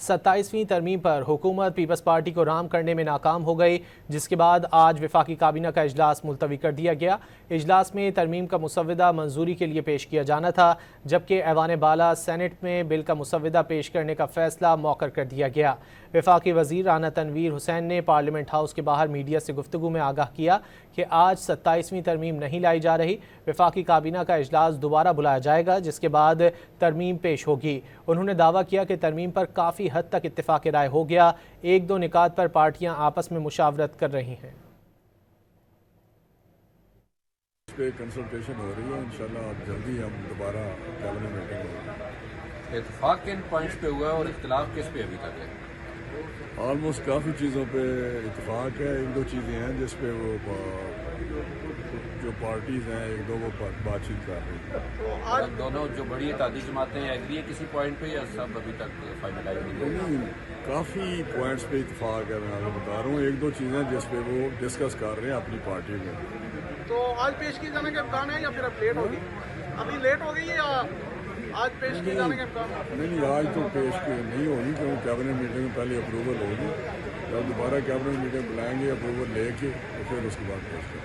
27ویں ترمیم پر حکومت Peoples party کو رام کرنے میں ناکام ہو گئی، جس کے بعد آج وفاقی کابینہ کا اجلاس ملتوی کر دیا گیا۔ اجلاس میں ترمیم کا مسودہ منظوری کے لیے پیش کیا جانا تھا، جبکہ ایوان بالا سینٹ میں بل کا مسودہ پیش کرنے کا فیصلہ مؤخر کر دیا گیا۔ وفاقی وزیر رانا تنویر حسین نے پارلیمنٹ ہاؤس کے باہر میڈیا سے گفتگو میں آگاہ کیا کہ آج 27ویں ترمیم نہیں لائی جا رہی، وفاقی کابینہ کا اجلاس دوبارہ بلایا جائے گا جس کے بعد ترمیم پیش ہوگی۔ انہوں نے دعویٰ کیا کہ ترمیم پر کافی حد تک اتفاق رائے ہو گیا، ایک دو نکات پر پارٹیاں آپس میں مشاورت کر رہی ہیں۔ اس پہ کنسلٹیشن ہو رہی ہے، انشاءاللہ اب جلدی ہم دوبارہ کیبنٹ میٹنگ ہوگی۔ اتفاق کن پوائنٹس پہ ہوا ہے اور اختلاف کس پہ ابھی تک ہے؟ آلموسٹ کافی چیزوں پہ اتفاق ہے، ایک دو چیزیں ہیں جس پہ وہ جو پارٹیز ہیں ایک دو وہ بات چیت کر رہی ہیں۔ دونوں جو بڑی اتحادی جماعتیں ایگری ہے کسی پوائنٹ پہ یا سب ابھی تک فائنلائز نہیں ہوئی؟ کافی پوائنٹس پہ اتفاق ہے، میں آپ کو بتا رہا ہوں، ایک دو چیزیں جس پہ وہ ڈسکس کر رہے ہیں اپنی پارٹی میں۔ تو آج پیش کی جانے کے امکان ہے یا پھر اب لیٹ ہوگی؟ ابھی لیٹ ہو گئی ہے یا آج پیش کی جانے کے امکان؟ نہیں، آج تو پیش نہیں ہوگی کیونکہ کیبنٹ میٹنگ میں پہلے اپروول ہوگی، جب دوبارہ کیبنٹ میٹنگ بلائیں گے اپروول لے کے تو پھر اس کے بعد پیش کریں گے۔